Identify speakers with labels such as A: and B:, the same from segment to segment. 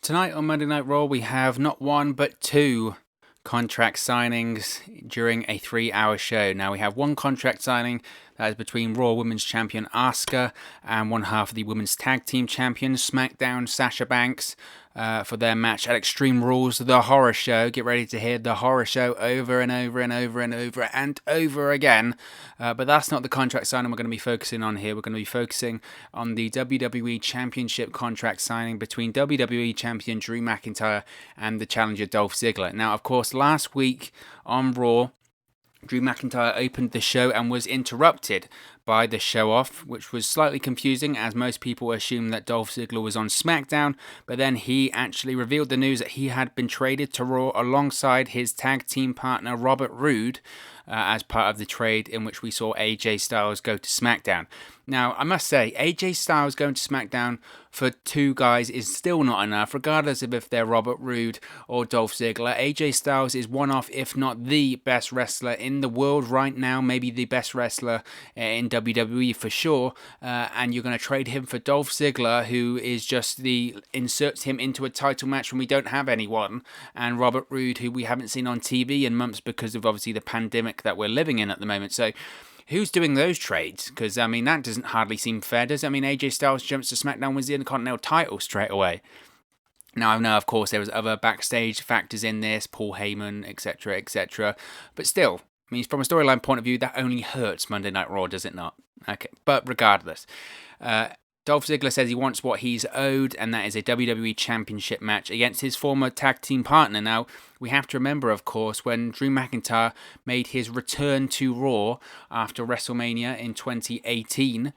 A: Tonight on Monday Night Raw, we have not one but two contract signings during a 3-hour show. Now, we have one contract signing that is between Raw Women's Champion Asuka and one half of the Women's Tag Team Champions, SmackDown Sasha Banks, for their match at Extreme Rules, The Horror Show. Get ready to hear The Horror Show over and over and over and over and over again. But that's not the contract signing we're going to be focusing on here. We're going to be focusing on the WWE Championship contract signing between WWE Champion Drew McIntyre and the challenger Dolph Ziggler. Now, of course, last week on Raw, Drew McIntyre opened the show and was interrupted by the show-off, which was slightly confusing as most people assumed that Dolph Ziggler was on SmackDown, but then he actually revealed the news that he had been traded to Raw alongside his tag team partner Robert Roode as part of the trade in which we saw AJ Styles go to SmackDown. Now, I must say, AJ Styles going to SmackDown for two guys is still not enough, regardless of if they're Robert Roode or Dolph Ziggler. AJ Styles is one of, if not the best wrestler in the world right now, maybe the best wrestler in WWE for sure, and you're going to trade him for Dolph Ziggler, who is just inserts him into a title match when we don't have anyone, and Robert Roode, who we haven't seen on TV in months because of obviously the pandemic that we're living in at the moment. So who's doing those trades? Because, I mean, that doesn't hardly seem fair, does it? I mean, AJ Styles jumps to SmackDown, wins the Intercontinental title straight away. Now, I know, of course, there was other backstage factors in this, Paul Heyman, etc., etc. But still, I mean, from a storyline point of view, that only hurts Monday Night Raw, does it not? Okay, but regardless, Dolph Ziggler says he wants what he's owed, and that is a WWE Championship match against his former tag team partner. Now, we have to remember, of course, when Drew McIntyre made his return to Raw after WrestleMania in 2018,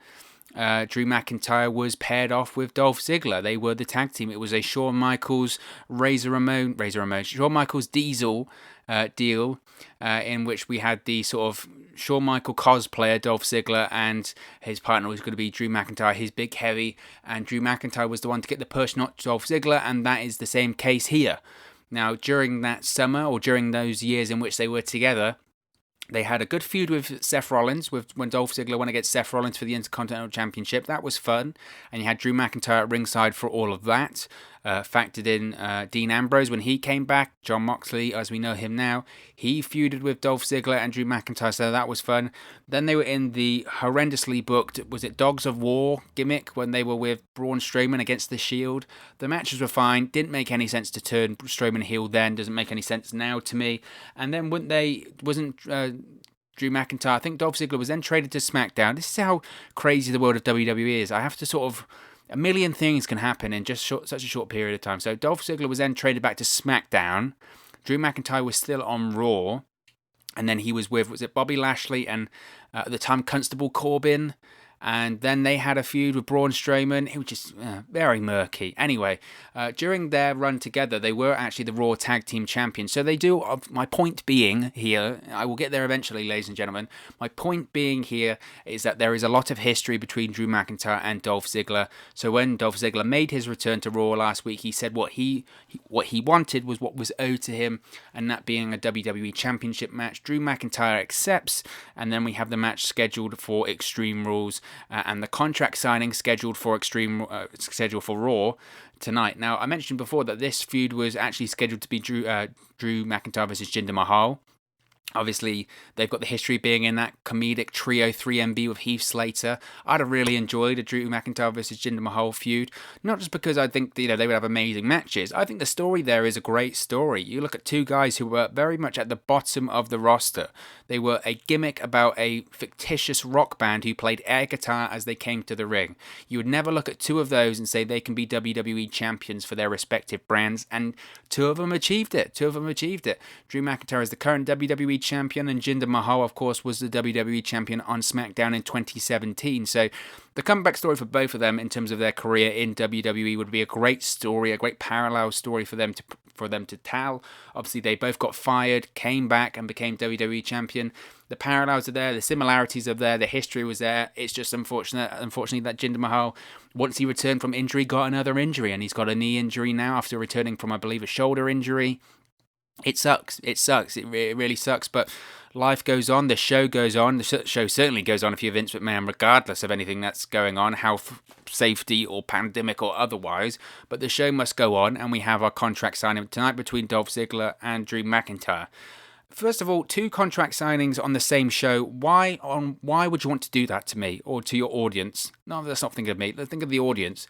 A: Drew McIntyre was paired off with Dolph Ziggler. They were the tag team. It was a Shawn Michaels, Shawn Michaels Diesel deal in which we had the sort of Shawn Michael cosplayer Dolph Ziggler, and his partner was going to be Drew McIntyre, his big heavy, and Drew McIntyre was the one to get the push, not Dolph Ziggler, and that is the same case here. Now, during that summer, or during those years in which they were together, they had a good feud with Seth Rollins, when Dolph Ziggler went against Seth Rollins for the Intercontinental Championship. That was fun, and you had Drew McIntyre at ringside for all of that. Factored in Dean Ambrose when he came back. Jon Moxley, as we know him now, he feuded with Dolph Ziggler and Drew McIntyre, so that was fun. Then they were in the horrendously booked, was it Dogs of War gimmick, when they were with Braun Strowman against The Shield. The matches were fine, didn't make any sense to turn Strowman heel then, doesn't make any sense now to me. And then wasn't Drew McIntyre, I think Dolph Ziggler was then traded to SmackDown. This is how crazy the world of WWE is. I have to sort of, a million things can happen in just such a short period of time. So Dolph Ziggler was then traded back to SmackDown. Drew McIntyre was still on Raw. And then he was with, was it Bobby Lashley and at the time Constable Corbin? And then they had a feud with Braun Strowman. It was just very murky. Anyway, during their run together, they were actually the Raw Tag Team Champions. So they do, my point being here, I will get there eventually, ladies and gentlemen. My point being here is that there is a lot of history between Drew McIntyre and Dolph Ziggler. So when Dolph Ziggler made his return to Raw last week, he said what he wanted was what was owed to him, and that being a WWE Championship match. Drew McIntyre accepts, and then we have the match scheduled for Extreme Rules. And the contract signing scheduled for Raw tonight. Now, I mentioned before that this feud was actually scheduled to be Drew McIntyre versus Jinder Mahal. Obviously, they've got the history being in that comedic trio 3MB with Heath Slater. I'd have really enjoyed a Drew McIntyre versus Jinder Mahal feud. Not just because I think they would have amazing matches. I think the story there is a great story. You look at two guys who were very much at the bottom of the roster. They were a gimmick about a fictitious rock band who played air guitar as they came to the ring. You would never look at two of those and say they can be WWE champions for their respective brands, and two of them achieved it. Drew McIntyre is the current WWE champion, and Jinder Mahal, of course, was the WWE champion on SmackDown in 2017. So the comeback story for both of them in terms of their career in WWE would be a great story, a great parallel story for them to tell. Obviously, they both got fired, came back, and became WWE champion. The parallels are there, the similarities are there, the history was there. It's just unfortunately, that Jinder Mahal, once he returned from injury, got another injury, and he's got a knee injury now after returning from, I believe, a shoulder injury. It sucks. It sucks. It really sucks. But life goes on. The show goes on. The show certainly goes on if you're Vince McMahon, regardless of anything that's going on, health, safety, or pandemic or otherwise. But the show must go on, and we have our contract signing tonight between Dolph Ziggler and Drew McIntyre. First of all, 2 contract signings on the same show. Why would you want to do that to me or to your audience? No, that's not thinking of me. Let's think of the audience.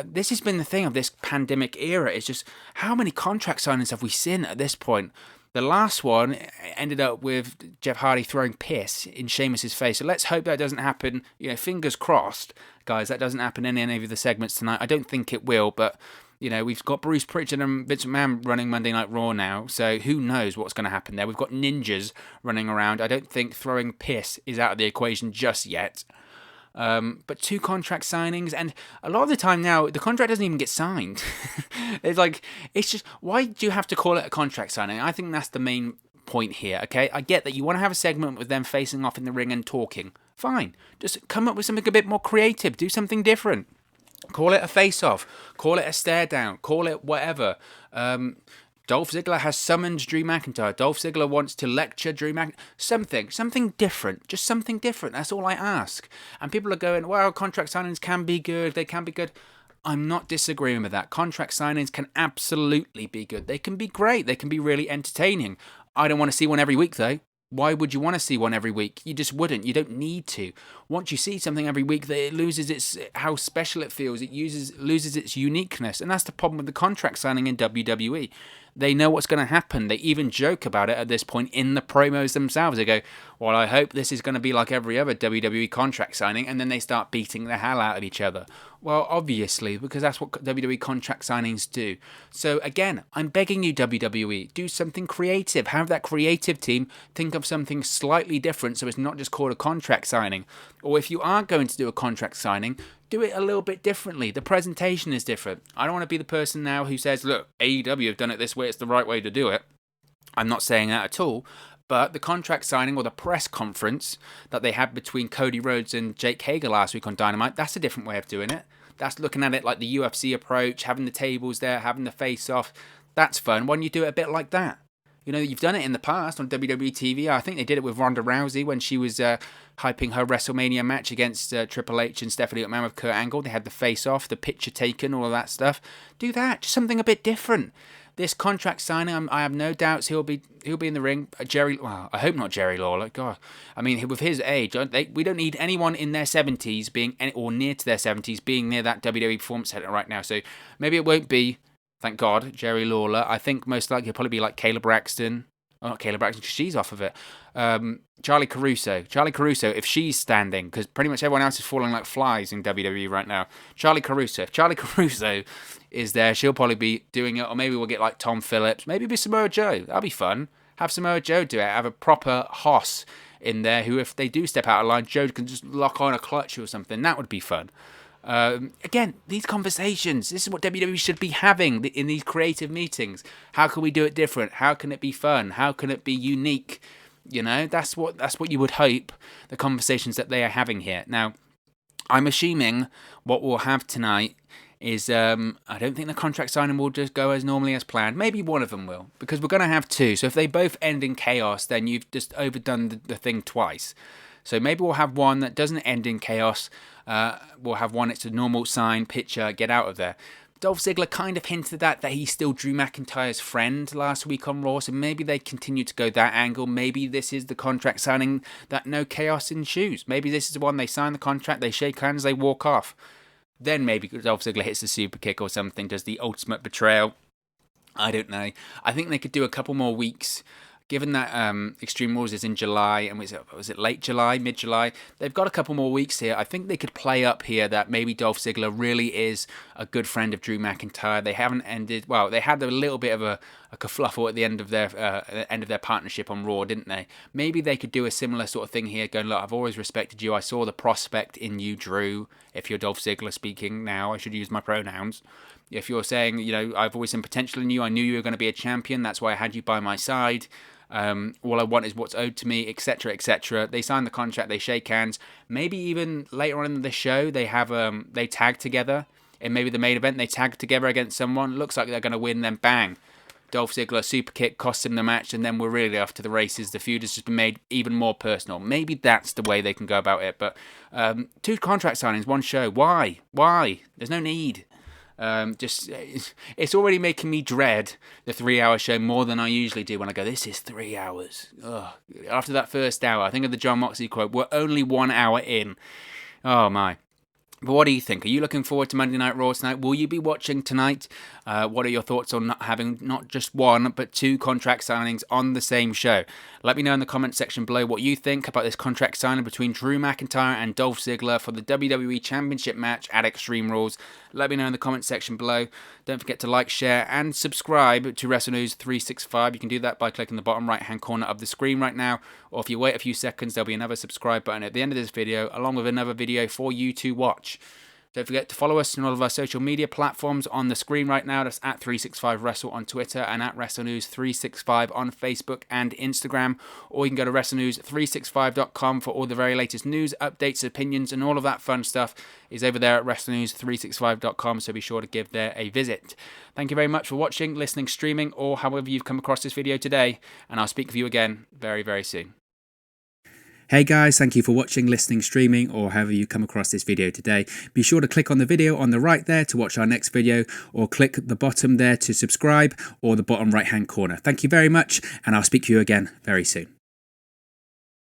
A: This has been the thing of this pandemic era. It's just how many contract signings have we seen at this point? The last one ended up with Jeff Hardy throwing piss in Sheamus's face. So let's hope that doesn't happen. Fingers crossed, guys, that doesn't happen in any of the segments tonight. I don't think it will, but we've got Bruce Pritchard and Vince McMahon running Monday Night Raw now, so who knows what's going to happen there. We've got ninjas running around. I don't think throwing piss is out of the equation just yet. But 2 contract signings, and a lot of the time now, the contract doesn't even get signed. It's just, why do you have to call it a contract signing? I think that's the main point here, okay? I get that you want to have a segment with them facing off in the ring and talking. Fine. Just come up with something a bit more creative. Do something different. Call it a face-off. Call it a stare-down. Call it whatever. Dolph Ziggler has summoned Drew McIntyre. Dolph Ziggler wants to lecture Drew McIntyre. Something different. Just something different. That's all I ask. And people are going, well, contract signings can be good. They can be good. I'm not disagreeing with that. Contract signings can absolutely be good. They can be great. They can be really entertaining. I don't want to see one every week, though. Why would you want to see one every week? You just wouldn't. You don't need to. Once you see something every week, that it loses how special it feels. It loses its uniqueness. And that's the problem with the contract signing in WWE. They know what's going to happen. They even joke about it at this point in the promos themselves. They go, well, I hope this is going to be like every other WWE contract signing. And then they start beating the hell out of each other. Well, obviously, because that's what WWE contract signings do. So again, I'm begging you, WWE, do something creative. Have that creative team think of something slightly different so it's not just called a contract signing. Or if you are going to do a contract signing, do it a little bit differently. The presentation is different. I don't want to be the person now who says, look, AEW have done it this way, it's the right way to do it. I'm not saying that at all. But the contract signing or the press conference that they had between Cody Rhodes and Jake Hager last week on Dynamite, that's a different way of doing it. That's looking at it like the UFC approach, having the tables there, having the face-off. That's fun. Why don't you do it a bit like that? You've done it in the past on WWE TV. I think they did it with Ronda Rousey when she was hyping her WrestleMania match against Triple H and Stephanie McMahon with Kurt Angle. They had the face-off, the picture taken, all of that stuff. Do that. Just something a bit different. This contract signing, I have no doubts he'll be in the ring. I hope not Jerry Lawler. God, I mean, with his age, we don't need anyone in their 70s or near to their 70s being near that WWE Performance Center right now. So maybe it won't be, thank God, Jerry Lawler. I think most likely he'll probably be like Kayla Braxton. Oh, not Kayla Braxton, because she's off of it. Charlie Caruso, if she's standing, because pretty much everyone else is falling like flies in WWE right now. Charlie Caruso, if Charlie Caruso is there, she'll probably be doing it, or maybe we'll get like Tom Phillips, maybe it'll be Samoa Joe. That'll be fun. Have Samoa Joe do it. Have a proper hoss in there who, if they do step out of line, Joe can just lock on a clutch or something. That would be fun. Again, these conversations, this is what WWE should be having in these creative meetings. How can we do it different? How can it be fun? How can it be unique? That's what you would hope the conversations that they are having here. Now, I'm assuming what we'll have tonight is, I don't think the contract signing will just go as normally as planned. Maybe one of them will, because we're going to have 2. So if they both end in chaos, then you've just overdone the thing twice. So maybe we'll have one that doesn't end in chaos. We'll have one, it's a normal sign, picture, get out of there. Dolph Ziggler kind of hinted that he's still Drew McIntyre's friend last week on Raw, so maybe they continue to go that angle. Maybe this is the contract signing that no chaos ensues. Maybe this is the one they sign the contract, they shake hands, they walk off. Then maybe Dolph Ziggler hits the super kick or something, does the ultimate betrayal. I don't know. I think they could do a couple more weeks. Given that Extreme Rules is in July, and was it late July, mid-July? They've got a couple more weeks here. I think they could play up here that maybe Dolph Ziggler really is a good friend of Drew McIntyre. They haven't ended... Well, they had a little bit of a kerfluffle at the end of their partnership on Raw, didn't they? Maybe they could do a similar sort of thing here, going, look, I've always respected you. I saw the prospect in you, Drew. If you're Dolph Ziggler speaking now, I should use my pronouns. If you're saying, I've always seen potential in you, I knew you were going to be a champion, that's why I had you by my side. All I want is what's owed to me, etc., etc. They sign the contract, they shake hands. Maybe even later on in the show, they tag together. In maybe the main event, they tag together against someone. Looks like they're going to win, then bang. Dolph Ziggler super kick cost him the match, and then we're really off to the races. The feud has just been made even more personal. Maybe that's the way they can go about it. But 2 contract signings, 1 show. Why? There's no need. It's already making me dread the 3-hour show more than I usually do when I go, this is 3 hours. Ugh. After that first hour, I think of the John Moxley quote, we're only 1 hour in. Oh my. But what do you think? Are you looking forward to Monday Night Raw tonight? Will you be watching tonight? What are your thoughts on not having not just 1, but 2 contract signings on the same show? Let me know in the comment section below what you think about this contract signing between Drew McIntyre and Dolph Ziggler for the WWE Championship match at Extreme Rules. Let me know in the comment section below. Don't forget to like, share, and subscribe to Wrestle News 365. You can do that by clicking the bottom right-hand corner of the screen right now, or if you wait a few seconds, there'll be another subscribe button at the end of this video, along with another video for you to watch. Don't forget to follow us on all of our social media platforms on the screen right now. That's at 365Wrestle on Twitter and at WrestleNews365 on Facebook and Instagram. Or you can go to WrestleNews365.com for all the very latest news, updates, opinions, and all of that fun stuff is over there at WrestleNews365.com, so be sure to give there a visit. Thank you very much for watching, listening, streaming, or however you've come across this video today, and I'll speak with you again very, very soon. Hey guys, thank you for watching, listening, streaming, or however you come across this video today. Be sure to click on the video on the right there to watch our next video, or click the bottom there to subscribe, or the bottom right hand corner. Thank you very much, and I'll speak to you again very soon.